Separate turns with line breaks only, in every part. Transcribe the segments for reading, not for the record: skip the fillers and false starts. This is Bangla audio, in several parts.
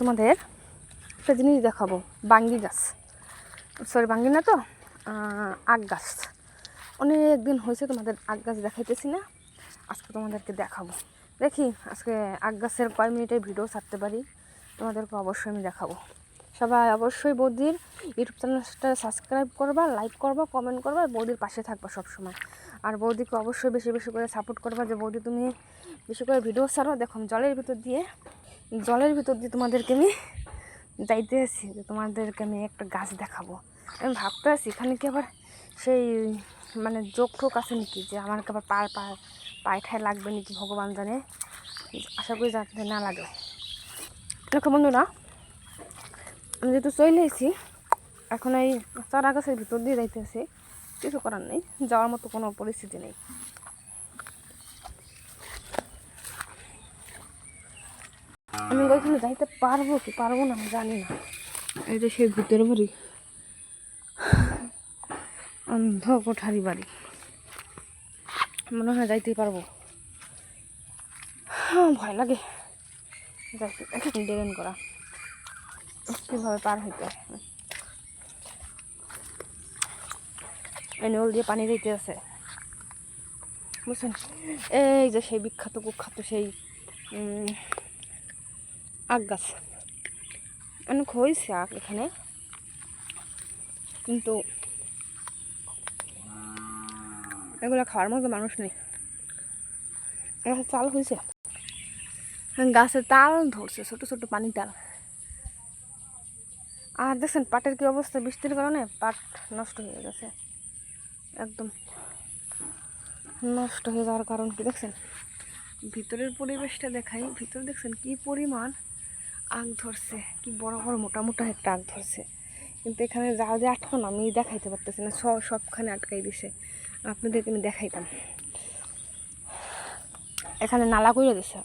তোমাদের একটা জিনিস দেখাবো, বাঙ্গি গাছ, সরি বাঙ্গি না তো আখ গাছ। অনেক দিন হয়েছে তোমাদের আখ গাছ দেখাইতেছি না, আজকে তোমাদেরকে দেখাবো। দেখি আজকে আখ গাছের কয় মিনিটের ভিডিও ছাড়তে পারি, তোমাদেরকে অবশ্যই আমি দেখাবো। সবাই অবশ্যই বৌদির ইউটিউব চ্যানেলটা সাবস্ক্রাইব করবা, লাইক করবা, কমেন্ট করবা, বৌদির পাশে থাকবা সবসময়। আর বৌদিকে অবশ্যই বেশি বেশি করে সাপোর্ট করবা, যে বৌদি তুমি বেশি করে ভিডিও ছাড়ো। দেখুন জলের ভিতর দিয়ে তোমাদেরকে আমি যাইতে আছি, যে তোমাদেরকে আমি একটা গাছ দেখাবো। আমি ভাবতে আছি এখানে কি আবার সেই মানে যোগ ঠোক আছে নাকি, যে আমার আবার পায়ে ঠায় লাগবে নাকি ভগবান জানে। আশা করি যাতে না লাগে। দেখো বন্ধুরা, আমি যেহেতু চলে এসেছি, এখন এই চারা গাছের ভিতর দিয়ে যাইতে আছি, কিছু করার নেই, যাওয়ার মতো কোনো পরিস্থিতি নেই। আমি ওইখানে যাইতে পারবো কি পারবো না আমি জানি না। এই যে সেই ভূতের বাড়ি, অন্ধ কোঠারি বাড়ি, মনে হয় যাইতে পারবো। ভয় লাগে যাইতে, ডেরেন করা কীভাবে পার হইতে। এই নল দিয়ে পানি দিতে আছে বুঝছেন। এই যে সেই বিখ্যাত কুখ্যাত সেই আখ গাছ, অনেক হয়েছে আখ এখানে, কিন্তু এগুলো খাওয়ার মতো মানুষ নেই। গাছের তাল হয়েছে, গাছের তাল ধরছে, ছোট ছোট পানি তাল। আর দেখছেন পাটের কি অবস্থা, বৃষ্টির কারণে পাট নষ্ট হয়ে গেছে, একদম নষ্ট হয়ে যাওয়ার কারণ কি দেখছেন। ভিতরের পরিবেশটা দেখাই, ভিতরে দেখছেন কি পরিমাণ আখ ধরছে, কি বড় বড় মোটা মোটা একটা আখ ধরছে। কিন্তু এখানে যা যে আটকানো আমি দেখাইতে পারতেছি না, সবখানে আটকাই দিছে। আপনাদেরকে আমি দেখাইতাম, এখানে নালা করে দিছে,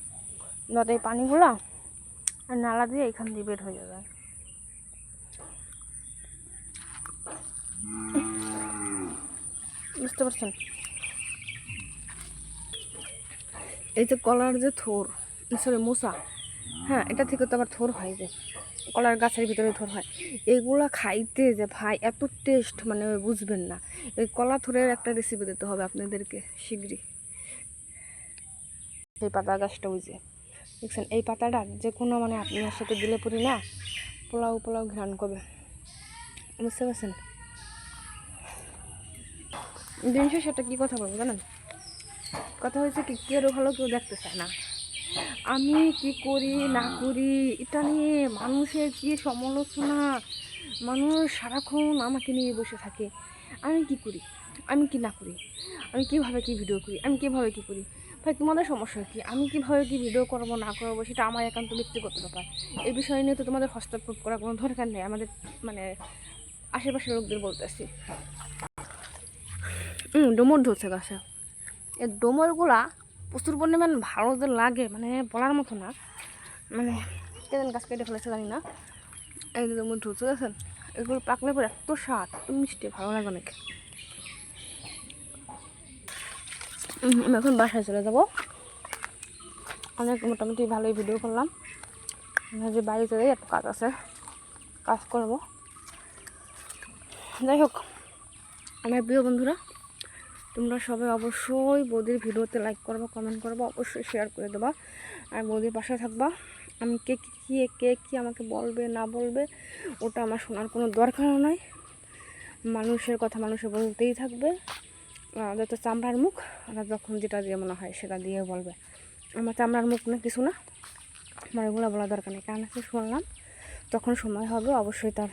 যাতে এই পানিগুলো আর নালা দিয়ে এখান দিয়ে বের হয়ে যাবে। বুঝতে পারছেন। এই যে কলার যে থোর, সরি মোসা, হ্যাঁ এটা থেকে তো আবার থোর হয়, যে কলার গাছের ভিতরে থোর হয়, এগুলা খাইতে যে ভাই এত টেস্ট, মানে বুঝবেন না। এই কলা থোরের একটা রেসিপি দিতে হবে আপনাদেরকে শীঘ্রই। এই পাতা গাছটা ওই যে দেখছেন, এই পাতাটা যে কোনো মানে আপনার সাথে দিলে পড়ি না, পোলাও পোলাও ঘ্রাণ করবে, বুঝতে পারছেন। দিন শেষে একটা কী কথা বলবো জানেন, কথা হয়েছে কি, কেউ ভালো কেউ দেখতে চায় না। আমি কি করি না করি এটা নিয়ে মানুষের কি সমালোচনা, মানুষ সারাক্ষণ আমাকে নিয়ে বসে থাকে। আমি কি করি, আমি কি না করি, আমি কিভাবে কি ভিডিও করি, আমি কিভাবে কি করি। ভাই তোমাদের সমস্যা কি, আমি কিভাবে কি ভিডিও করবো না করবো সেটা আমার একান্ত ব্যক্তিগত ব্যাপার। এই বিষয় নিয়ে তো তোমাদের হস্তক্ষেপ করার কোনো দরকার নেই। আমাদের মানে আশেপাশের লোকদের বলতেছি। ডোমর ধরছে গাছে, এই ডোমরগুলা প্রচুর পরিমাণ ভালো যে লাগে, মানে বলার মতো না। মানে কেন গাছ কেটে ফেলেছে জানি না। এই যে ডোমর ধরছে দেখেন, এগুলো পাকলে পরে এত স্বাদ, এত মিষ্টি, ভালো লাগে অনেক। আমি এখন বাসায় চলে যাব, অনেক মোটামুটি ভালোই ভিডিও করলাম। যে বাড়িতে একটু কাজ আছে, কাজ করব। যাই হোক আমার প্রিয় বন্ধুরা, তোমরা সবাই অবশ্যই বৌদির ভিডিওতে লাইক করবা, কমেন্ট করবা, অবশ্যই শেয়ার করে দেবা, আর বৌদির পাশে থাকবা। আমি কে কী আমাকে বলবে না বলবে ওটা আমার শোনার কোনো দরকারও নয়। মানুষের কথা মানুষে বলতেই থাকবে, যত চামড়ার মুখ, ওরা যখন যেটা দিয়ে মনে হয় সেটা দিয়ে বলবে। আমার চামড়ার মুখ না কিছু না, আমার এগুলো বলা দরকার নেই। কারণ আছে শুনলাম, তখন সময় হবে অবশ্যই তার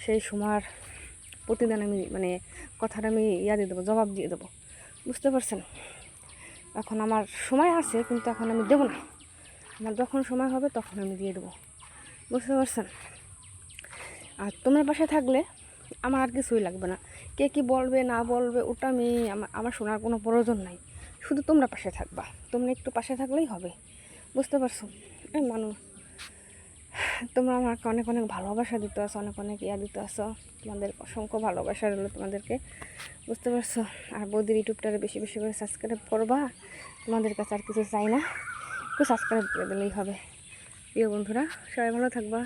সেই সময়ের প্রতিদিন আমি মানে কথাটা আমি দিয়ে দেবো, জবাব দিয়ে দেবো, বুঝতে পারছেন। এখন আমার সময় আছে, কিন্তু এখন আমি দেবো না, আমার যখন সময় হবে তখন আমি দিয়ে দেবো, বুঝতে পারছেন। আর তোমার পাশে থাকলে আমার আর কিছুই লাগবে না, কে কী বলবে না বলবে ওটা আমি আমার শোনার কোনো প্রয়োজন নাই। শুধু তোমরা পাশে থাকবা, তোমরা একটু পাশে থাকলেই হবে, বুঝতে পারছো। এই মানুষ তোমরা আমাকে অনেক অনেক ভালোবাসা দিতে আসো, অনেক অনেক দিতে আসো, তোমাদের অসংখ্য ভালোবাসা রইল তোমাদেরকে, বুঝতে পারছো। আর বৌদির ইউটিউবটারে বেশি বেশি করে সাবস্ক্রাইব করবা, তোমাদের কাছে আর কিছু চাই না, একটু সাবস্ক্রাইব করে দিলেই হবে, প্রিয় বন্ধুরা, সবাই ভালো থাকবা।